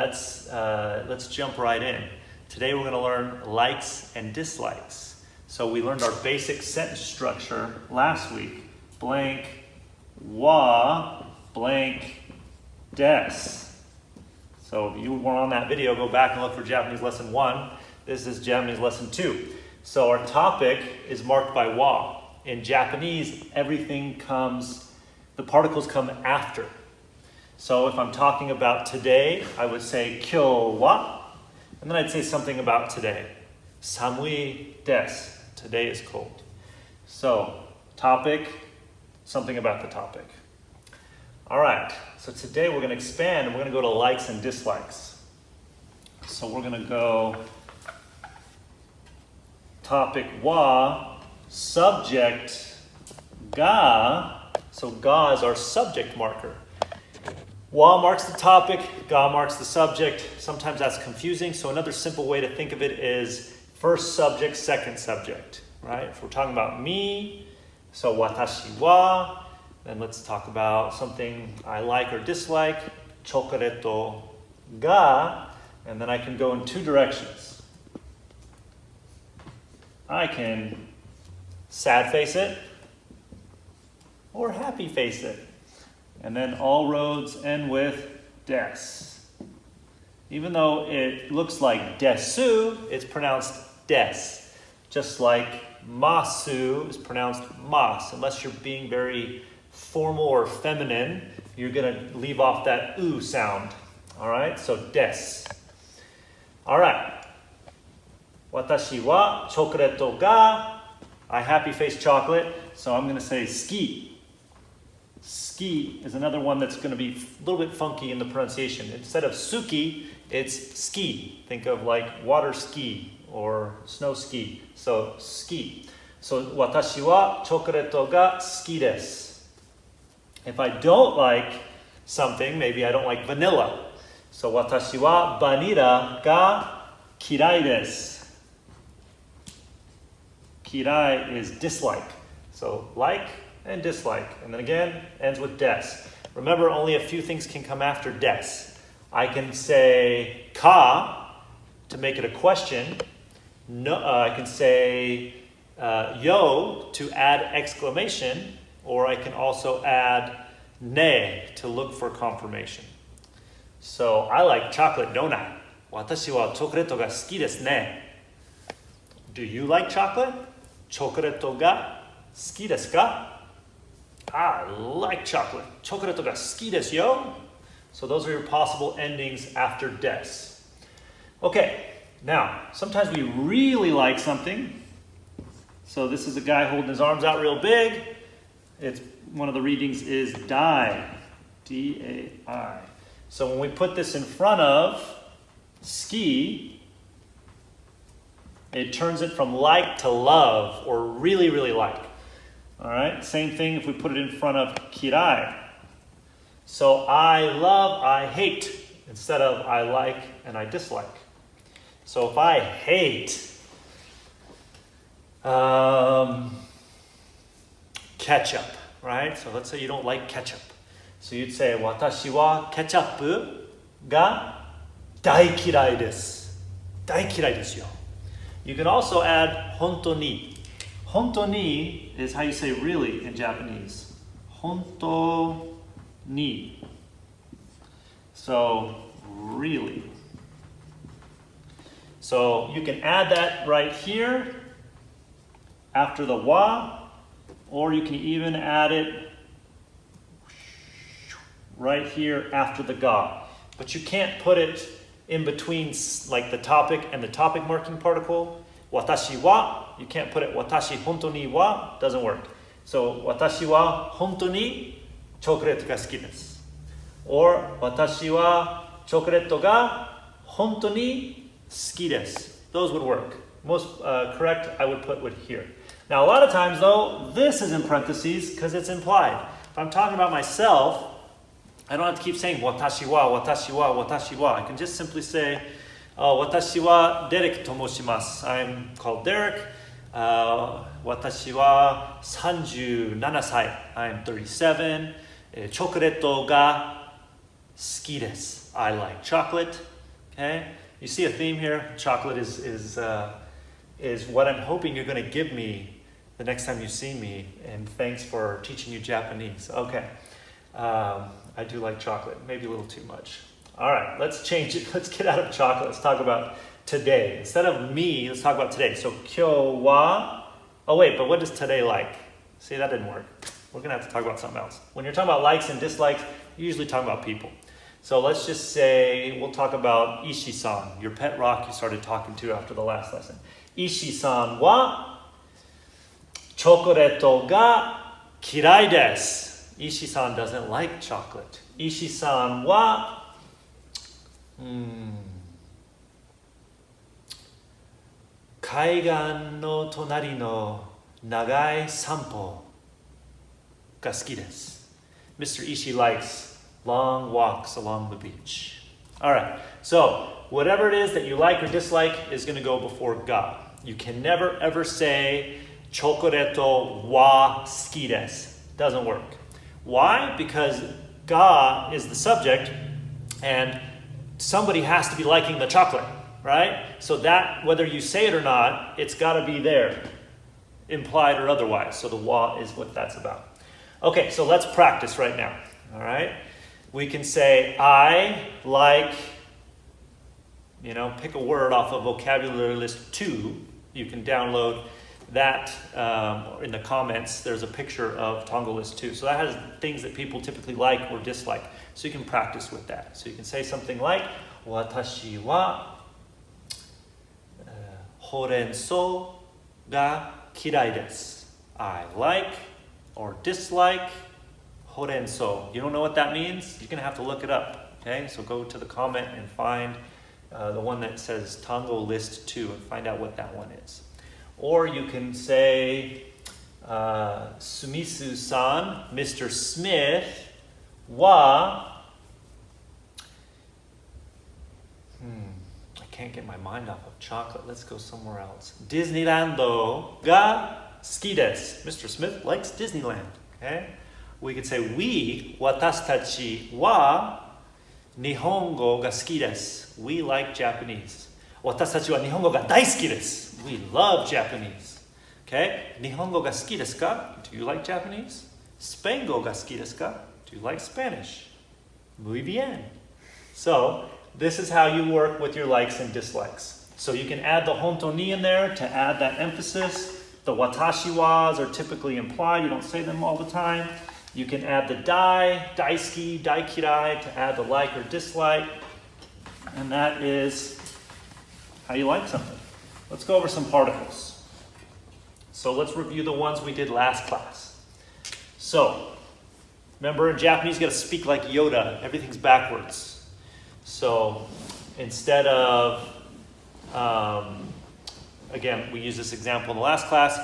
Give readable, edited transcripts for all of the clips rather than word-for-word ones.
let's jump right in. Today we're going to learn likes and dislikes. So we learned our basic sentence structure last week. Blank, wa, blank, des. So if you weren't on that video, go back and look for Japanese lesson 1. This is Japanese lesson 2. So our topic is marked by wa. In Japanese, the particles come after. So if I'm talking about today, I would say kyou wa, and then I'd say something about today. Samui desu. Today is cold. So topic, something about the topic. All right, so today we're going to expand and we're going to go to likes and dislikes. So we're going to go topic wa, subject ga. So ga is our subject marker. Wa marks the topic, ga marks the subject. Sometimes that's confusing, so another simple way to think of it is first subject, second subject, right? If we're talking about me, so watashi wa, then let's talk about something I like or dislike, chocoreto ga, and then I can go in two directions. I can sad face it or happy face it. And then all roads end with des. Even though it looks like desu, it's pronounced des. Just like masu is pronounced mas. Unless you're being very formal or feminine, you're going to leave off that u sound. All right, so des. All right. Watashi wa chocoreto ga. I happy face chocolate, so I'm going to say ski. Ski is another one that's going to be a little bit funky in the pronunciation. Instead of suki, it's ski. Think of like water ski or snow ski. So ski. So watashi wa chocoreto ga suki desu. If I don't like something, maybe I don't like vanilla. So watashi wa vanilla ga kirai desu. Kirai is dislike. So like and dislike. And then again, ends with des. Remember, only a few things can come after des. I can say ka to make it a question. No, I can say yo to add exclamation, or I can also add ne to look for confirmation. So I like chocolate, don't I? Watashi wa chocoreto ga suki desu ne. Do you like chocolate? Chocoreto ga suki desu ka? I like chocolate. Chocoreto ga suki desu yo. So those are your possible endings after des. Okay, now, sometimes we really like something. So this is a guy holding his arms out real big. One of the readings is dai. D-A-I. So when we put this in front of ski, it turns it from like to love or really, really like. All right, same thing if we put it in front of kirai. So I love, I hate, instead of I like and I dislike. So if I hate ketchup, right? So let's say you don't like ketchup. So you'd say, watashi wa ketchup ga daikirai desu. Daikirai desu yo. You can also add honto ni. Honto ni is how you say really in Japanese. Honto ni. So, really. So you can add that right here after the wa, or you can even add it right here after the ga. But you can't put it in between like the topic and the topic marking particle. Watashi wa, you can't put it watashi honto ni wa, doesn't work. So watashi wa honto ni chocoreto ga suki desu. Or watashi wa chocoreto ga honto ni suki desu. Those would work. Most correct I would put with here. Now a lot of times though, this is in parentheses because it's implied. If I'm talking about myself, I don't have to keep saying watashi wa, watashi wa, watashi wa. I can just simply say, watashi wa Derek tomoshimasu. I'm called Derek. Watashi wa 37 sai. I'm 37. Chocoreto ga suki desu. I like chocolate. Okay? You see a theme here? Chocolate is what I'm hoping you're going to give me the next time you see me. And thanks for teaching you Japanese. Okay. I do like chocolate. Maybe a little too much. All right, let's change it. Let's get out of chocolate. Let's talk about today. Instead of me, let's talk about today. So, kyou wa. Oh, wait, but what is today like? See, that didn't work. We're going to have to talk about something else. When you're talking about likes and dislikes, you're usually talking about people. So let's just say we'll talk about Ishii-san, your pet rock you started talking to after the last lesson. Ishii-san wa chocoreto ga kirai desu. Ishii-san doesn't like chocolate. Ishii-san wa kaigan no tonari no nagai sanpo ga suki desu. Mr. Ishii likes long walks along the beach. All right, so whatever it is that you like or dislike is going to go before ga. You can never ever say chocoreto wa suki desu. Doesn't work. Why? Because ga is the subject and somebody has to be liking the chocolate, right? So that, whether you say it or not, it's got to be there, implied or otherwise. So the wa is what that's about. Okay, so let's practice right now, all right? We can say, I like, pick a word off of vocabulary list 2. You can download that in the comments. There's a picture of Tongo list 2. So that has things that people typically like or dislike. So you can practice with that. So you can say something like, Watashi wa horenso ga kirai desu. I like or dislike horenso. You don't know what that means? You're going to have to look it up. Okay, so go to the comment and find the one that says Tongo list 2 and find out what that one is. Or you can say, Sumisu-san, Mr. Smith, wa, I can't get my mind off of chocolate. Let's go somewhere else. Disneylando ga suki desu. Mr. Smith likes Disneyland. Okay? We could say, watashi tachi wa nihongo ga suki desu. We like Japanese. Watashi tachi wa nihongo ga daisuki desu. We love Japanese. Okay? Nihongo ga suki desu ka? Do you like Japanese? Spango ga suki desu ka? Do you like Spanish? Muy bien. So, this is how you work with your likes and dislikes. So you can add the honto ni in there to add that emphasis. The watashi was are typically implied. You don't say them all the time. You can add the daisuki, daikirai to add the like or dislike. And that is how you like something. Let's go over some particles. So let's review the ones we did last class. So, remember in Japanese you got to speak like Yoda. Everything's backwards. So instead of, again, we used this example in the last class.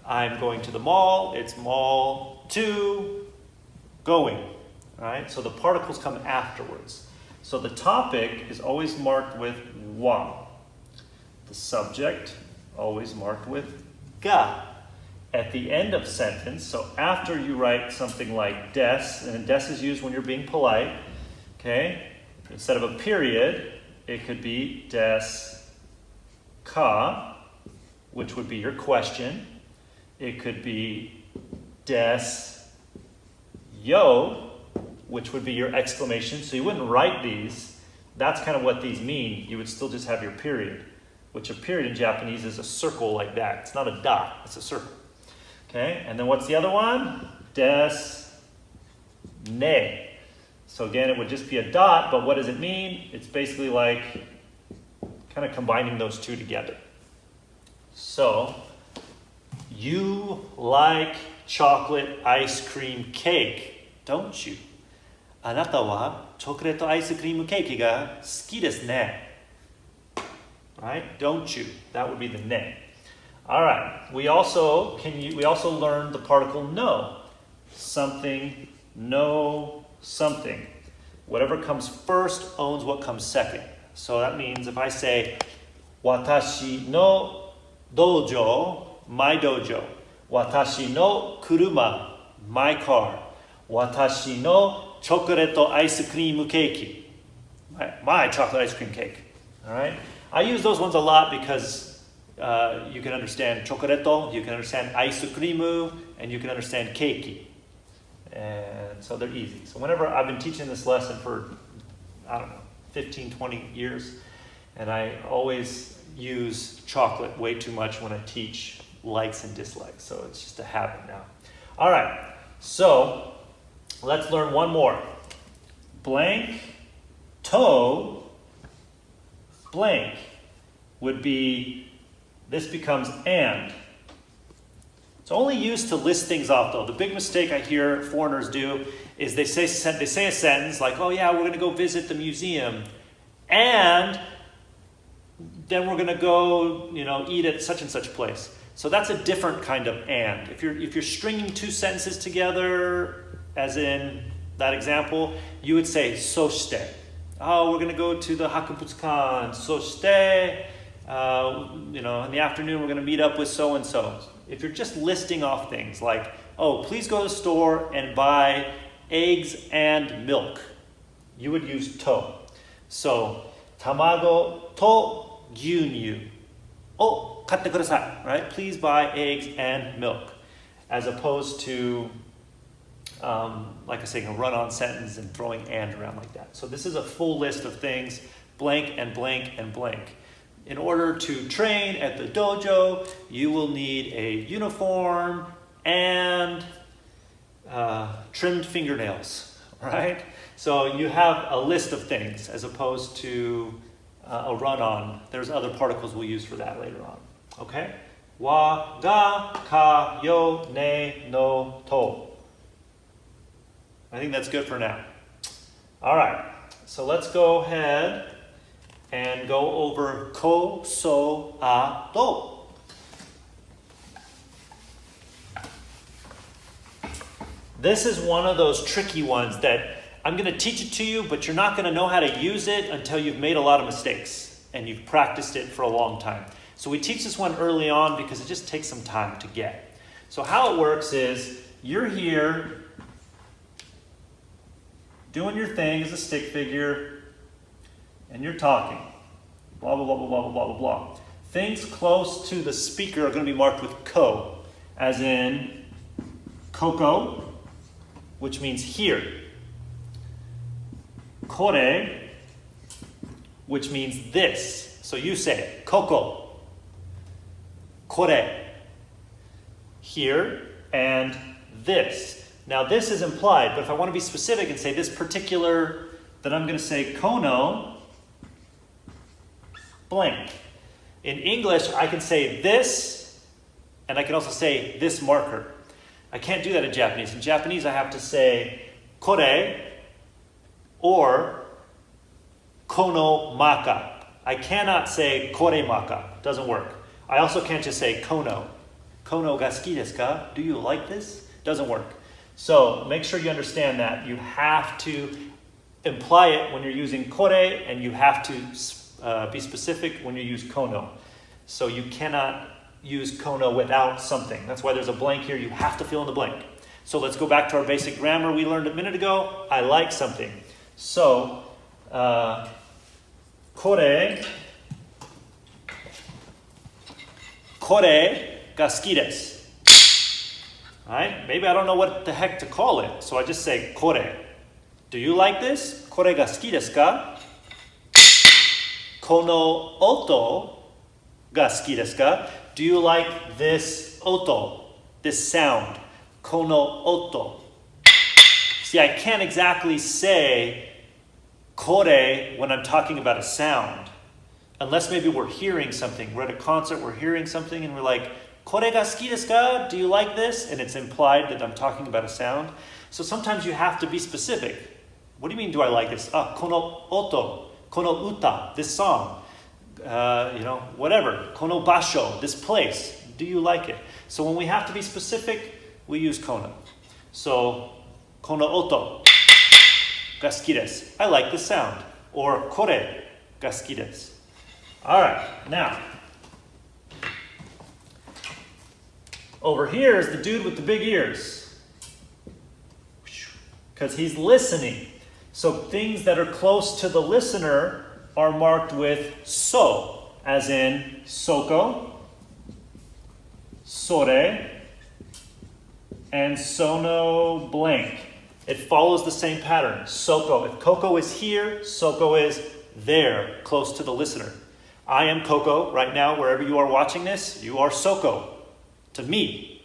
I'm going to the mall. It's mall to going. All right? So the particles come afterwards. So the topic is always marked with wa. The subject always marked with ga. At the end of sentence, so after you write something like des, and des is used when you're being polite, okay? Instead of a period, it could be des ka, which would be your question. It could be des yo, which would be your exclamation. So you wouldn't write these. That's kind of what these mean. You would still just have your period, which a period in Japanese is a circle like that. It's not a dot, it's a circle. Okay, and then what's the other one? Des ne. So again, it would just be a dot, but what does it mean? It's basically like kind of combining those two together. So, you like chocolate ice cream cake, don't you? あなたはチョコレートアイスクリームケーキが好きですね. Right? Don't you? That would be the ne. All right. We also learned the particle no. Something, no, something. Whatever comes first owns what comes second. So that means if I say watashi no dojo, my dojo. Watashi no kuruma, my car. Watashi no chocolate ice cream cake. My chocolate ice cream cake. All right? I use those ones a lot because you can understand chocoreto, you can understand ice cream, and you can understand keiki. And so they're easy. So whenever I've been teaching this lesson for, I don't know, 15, 20 years, and I always use chocolate way too much when I teach likes and dislikes. So it's just a habit now. All right, so let's learn one more. Blank, toe, blank would be, this becomes and. It's only used to list things off though. The big mistake I hear foreigners do is they say a sentence like, oh yeah, we're going to go visit the museum and then we're going to go, eat at such and such place. So that's a different kind of and. If you're stringing two sentences together, as in that example, you would say soshite. Oh, we're going to go to the Hakubutsukan. Soshite, in the afternoon we're going to meet up with so and so. If you're just listing off things like, oh, please go to the store and buy eggs and milk, you would use to. So, tamago to gyunyu. Oh, katte kudasai, right? Please buy eggs and milk. As opposed to, like I say, a run-on sentence and throwing and around like that. So this is a full list of things, blank and blank and blank. In order to train at the dojo, you will need a uniform and trimmed fingernails, right? So you have a list of things as opposed to a run-on. There's other particles we'll use for that later on, okay? Wa, ga, ka, yo, ne, no, to. I think that's good for now. All right, so let's go ahead and go over ko, so, a, do. This is one of those tricky ones that I'm going to teach it to you, but you're not going to know how to use it until you've made a lot of mistakes and you've practiced it for a long time. So we teach this one early on because it just takes some time to get. So how it works is you're here doing your thing as a stick figure, and you're talking, blah, blah, blah, blah, blah, blah, blah, blah. Things close to the speaker are going to be marked with ko, as in koko, which means here. Kore, which means this. So you say it, koko, kore, here, and this. Now this is implied, but if I want to be specific and say this particular, then I'm going to say kono, blank. In English, I can say this, and I can also say this marker. I can't do that in Japanese. In Japanese, I have to say kore or kono maka. I cannot say kore maka. Doesn't work. I also can't just say kono. Kono ga suki desu ka? Do you like this? Doesn't work. So make sure you understand that. You have to imply it when you're using kore, and you have to be specific when you use kono. So you cannot use kono without something. That's why there's a blank here. You have to fill in the blank. So let's go back to our basic grammar we learned a minute ago. I like something. So, kore ga suki desu. All right? Maybe I don't know what the heck to call it. So I just say kore. Do you like this? Kore ga suki desu ka? Kono oto ga suki desu ka? Do you like this oto, this sound? Kono oto. See, I can't exactly say kore when I'm talking about a sound. Unless maybe we're hearing something. We're at a concert, we're hearing something, and we're like, kore ga suki desu ka? Do you like this? And it's implied that I'm talking about a sound. So sometimes you have to be specific. What do you mean, do I like this? Ah, kono oto, kono uta, this song. Whatever. Kono basho, this place. Do you like it? So when we have to be specific, we use kono. So, kono oto ga suki desu. I like the sound. Or kore ga suki desu. All right, now. Over here is the dude with the big ears. Because he's listening. So things that are close to the listener are marked with so, as in soko, sore, and sono blank. It follows the same pattern. Soko. If Coco is here, Soko is there, close to the listener. I am Coco right now, wherever you are watching this, you are Soko to me.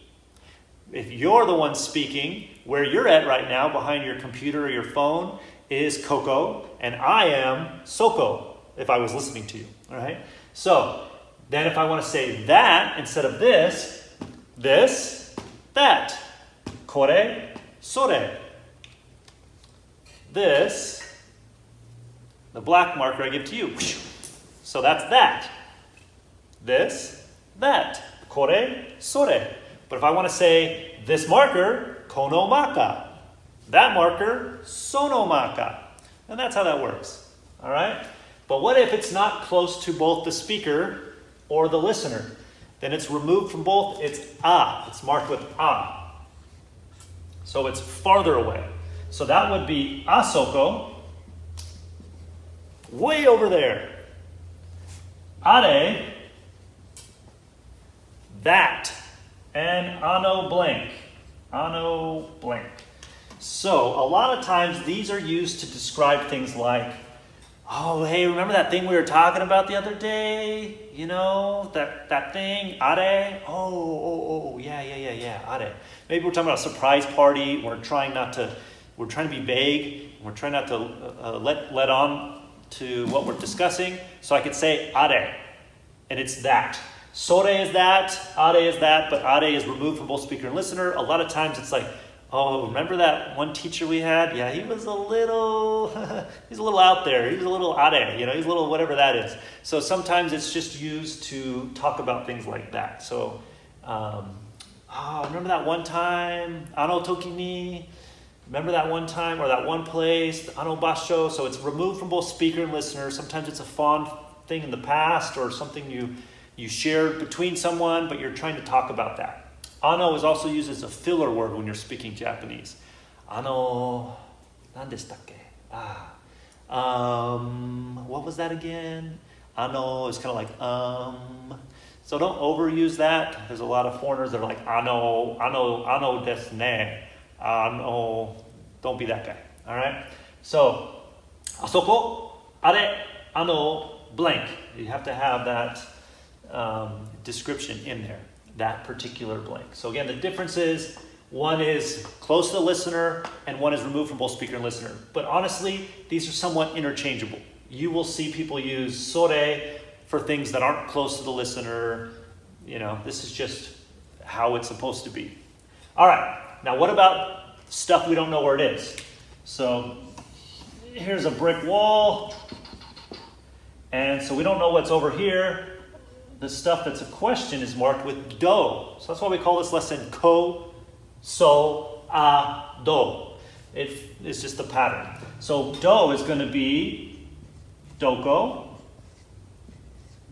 If you're the one speaking, where you're at right now, behind your computer or your phone, is Coco, and I am Soko, if I was listening to you. All right? So, then if I want to say that instead of this, that. Kore, sore. This, the black marker I give to you. So that's that. This, that. Kore, sore. But if I want to say this marker, kono maka. That marker, sono maka. And that's how that works. All right? But what if it's not close to both the speaker or the listener? Then it's removed from both. It's a. It's marked with a. So it's farther away. So that would be asoko, way over there. Are, that. And ano blank. Ano blank. So a lot of times these are used to describe things like, oh, hey, remember that thing we were talking about the other day? You know, that thing, are? Oh, yeah, are. Maybe we're talking about a surprise party. We're trying to be vague. We're trying not to let on to what we're discussing. So I could say are, and it's that. Sore is that, are is that, but are is removed from both speaker and listener. A lot of times it's like, oh, remember that one teacher we had? Yeah, he was a little, he's a little out there. He was a little are, he's a little whatever that is. So sometimes it's just used to talk about things like that. So, remember that one time? Ano toki ni? Remember that one time or that one place? Ano basho? So it's removed from both speaker and listener. Sometimes it's a fond thing in the past or something you shared between someone, but you're trying to talk about that. Ano is also used as a filler word when you're speaking Japanese. Ano, nandeshitakke? What was that again? Ano is kind of like So don't overuse that. There's a lot of foreigners that are like ano desu ne. Ano, don't be that guy. All right. So, asoko, are, ano, blank. You have to have that description in there. That particular blank. So again, the difference is one is close to the listener and one is removed from both speaker and listener. But honestly, these are somewhat interchangeable. You will see people use sore for things that aren't close to the listener. This is just how it's supposed to be. All right. Now, what about stuff we don't know where it is? So here's a brick wall. And so we don't know what's over here. The stuff that's a question is marked with do. So that's why we call this lesson ko, so, a, do. It's just the pattern. So do is going to be doko,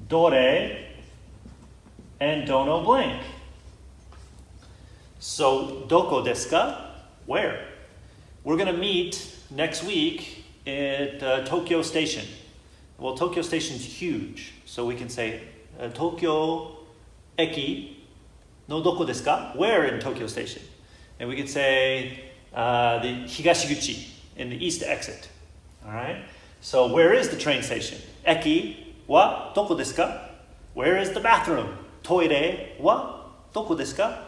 dore, and dono blank. So doko desu ka? Where? We're going to meet next week at Tokyo Station. Well, Tokyo Station's huge. So we can say Tokyo Eki no doko desu ka? Where in Tokyo Station? And we could say the Higashiguchi, in the east exit. All right? So where is the train station? Eki wa doko desu ka? Where is the bathroom? Toire wa doko desu ka?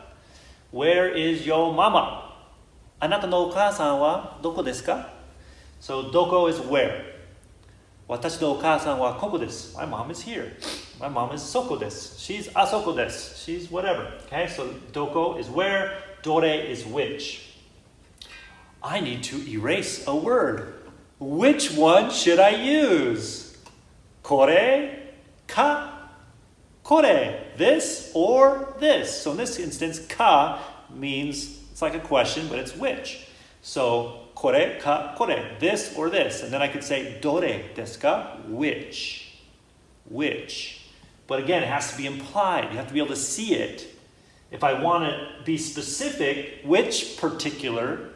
Where is your mama? Anata no okaasan wa doko desu ka? So doko is where. Watashi no okaasan wa koko desu. My mom is here. My mom is soko desu. She's asoko desu. She's whatever. Okay, so doko is where, dore is which. I need to erase a word. Which one should I use? Kore, ka, kore. This or this. So in this instance, ka means, it's like a question, but it's which. So kore, ka, kore. This or this. And then I could say dore desu ka? Which. Which. But again, it has to be implied. You have to be able to see it. If I want to be specific, which particular,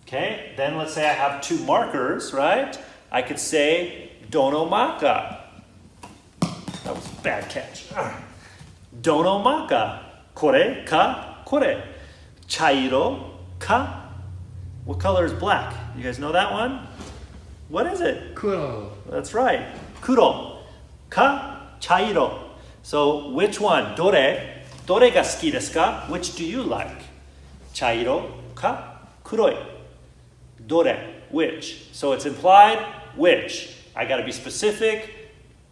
okay, then let's say I have two markers, right? I could say donomaka. That was a bad catch. Donomaka. Kore ka kore. Chairo ka. What color is black? You guys know that one? What is it? Kuro. That's right. Kuro. Ka chairo. So which one? Dore. Dore ga suki desu ka? Which do you like? Chairo ka kuroi. Dore. Which? So it's implied which. I got to be specific.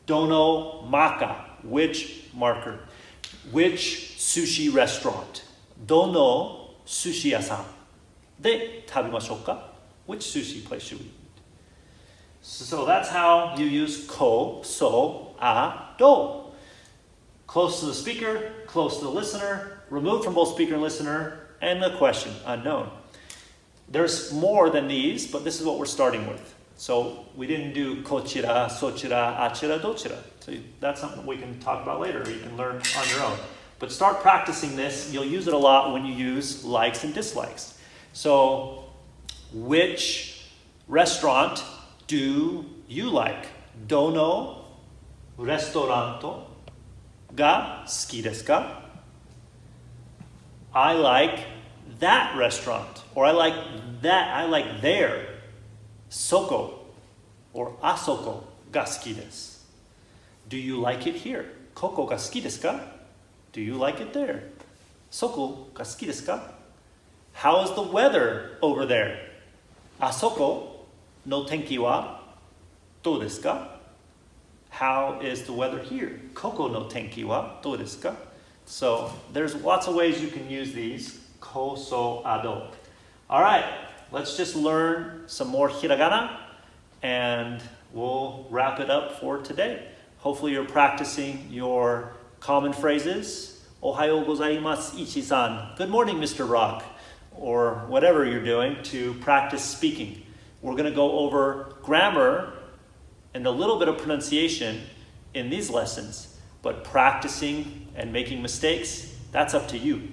Dono maka. Which marker? Which sushi restaurant? Dono sushi yasan. De tabimashou ka? Which sushi place should we eat? So that's how you use ko, so, a, do. Close to the speaker, close to the listener, removed from both speaker and listener, and the question, unknown. There's more than these, but this is what we're starting with. So we didn't do kochira, sochira, achira, dochira. So that's something we can talk about later, or you can learn on your own. But start practicing this. You'll use it a lot when you use likes and dislikes. So which restaurant do you like? Dono restauranto ga suki desu ka? I like that restaurant, or I like their soko or asoko ga suki desu. Do you like it here? Koko ga suki desu ka? Do you like it there? Soko ga suki desu ka? How is the weather over there? Asoko no tenki wa dou desu ka? How is the weather here? Koko no tenki wa dou desu ka? So there's lots of ways you can use these. Ko, so, ado. All right, let's just learn some more hiragana and we'll wrap it up for today. Hopefully you're practicing your common phrases. Ohayo gozaimasu, Ichi-san. Good morning, Mr. Rock. Or whatever you're doing to practice speaking. We're going to go over grammar and a little bit of pronunciation in these lessons, but practicing and making mistakes, that's up to you.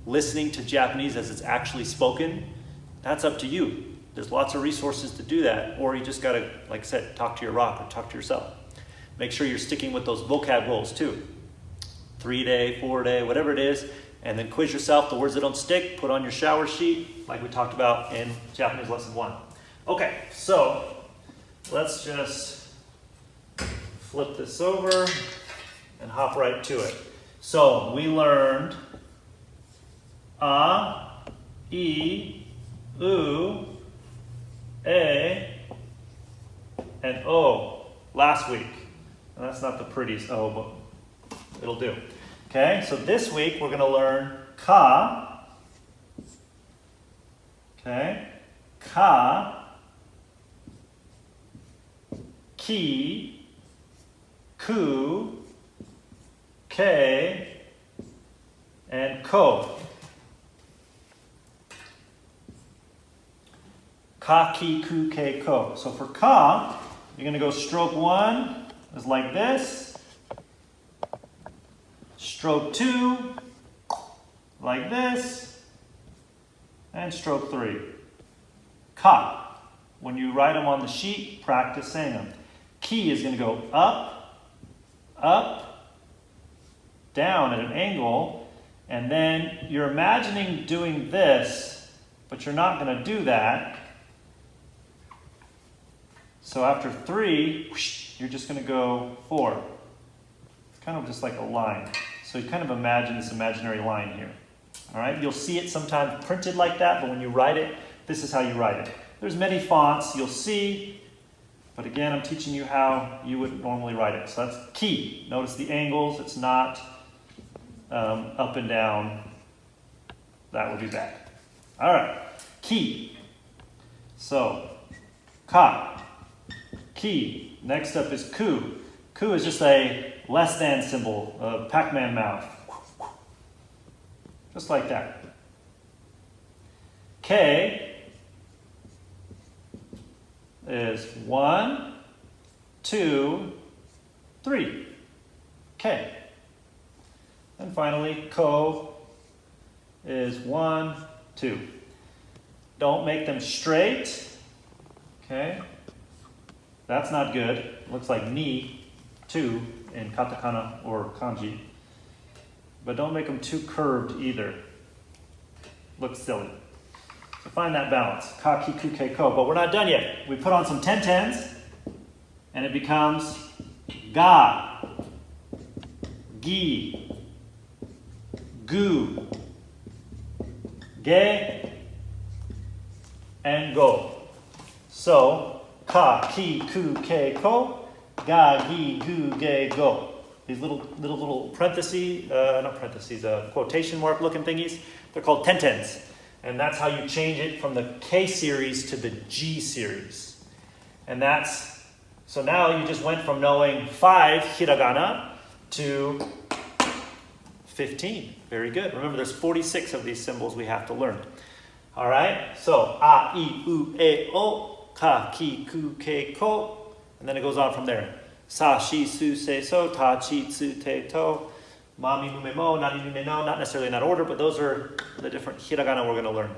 Listening to Japanese as it's actually spoken, that's up to you. There's lots of resources to do that, or you just got to, like I said, talk to your rock or talk to yourself. Make sure you're sticking with those vocab goals too. 3-day, 4-day, whatever it is, and then quiz yourself. The words that don't stick, put on your shower sheet, like we talked about in Japanese lesson 1. Okay, so let's just flip this over and hop right to it. So we learned a, e, u, a, and o last week. And that's not the prettiest O, but it'll do. Okay, so this week we're going to learn ka. Okay, ka, ki, ku, ke, and ko. Ka, ki, ku, ke, ko. So for ka, you're going to go stroke 1 is like this. Stroke 2, like this. And stroke 3. Ka. When you write them on the sheet, practice saying them. Ki is going to go up, up, down at an angle, and then you're imagining doing this, but you're not going to do that. So after 3, whoosh, you're just going to go 4. It's kind of just like a line. So you kind of imagine this imaginary line here. All right, you'll see it sometimes printed like that, but when you write it, this is how you write it. There's many fonts you'll see, but again, I'm teaching you how you would normally write it. So that's ki. Notice the angles. It's not up and down. That would be bad. All right, ki. So, ka, ki. Next up is ku. Ku is just a less than symbol, a Pac-Man mouth. Just like that. K is 1, 2, 3. K. And finally, ko is 1, 2. Don't make them straight. Okay? That's not good. Looks like ni, too, in katakana or kanji. But don't make them too curved either. Looks silly. So find that balance. Ka, ki, ku, ke, ko. But we're not done yet. We put on some ten-tens, and it becomes ga, gi, gu, ge, and go. So, ka, ki, ku, ke, ko, ga, gi, gu, ge, go. These little parentheses, not parentheses, quotation mark looking thingies, they're called ten-tens. And that's how you change it from the K series to the G series. And so now you just went from knowing 5 hiragana to 15. Very good. Remember, there's 46 of these symbols we have to learn. All right, so a, I, u, e, o, ka, ki, ku, ke, ko. And then it goes on from there. Sa, shi, su, se, so, ta, chi, tsu, te, to. Ma, mi, mu, me, mo, na, ni, me, no. Not necessarily in that order, but those are the different hiragana we're going to learn.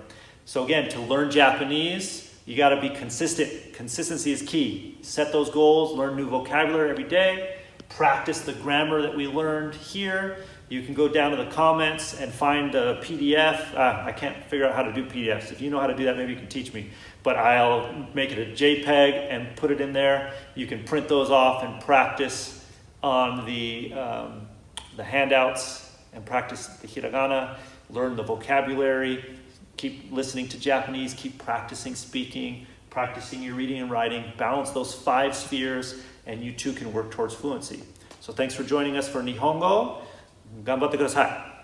So again, to learn Japanese, you got to be consistent. Consistency is key. Set those goals, learn new vocabulary every day, practice the grammar that we learned here. You can go down to the comments and find a PDF. I can't figure out how to do PDFs. If you know how to do that, maybe you can teach me. But I'll make it a JPEG and put it in there. You can print those off and practice on the handouts and practice the hiragana, learn the vocabulary, keep listening to Japanese, keep practicing speaking, practicing your reading and writing, balance those 5 spheres, and you too can work towards fluency. So thanks for joining us for Nihongo. 頑張ってください。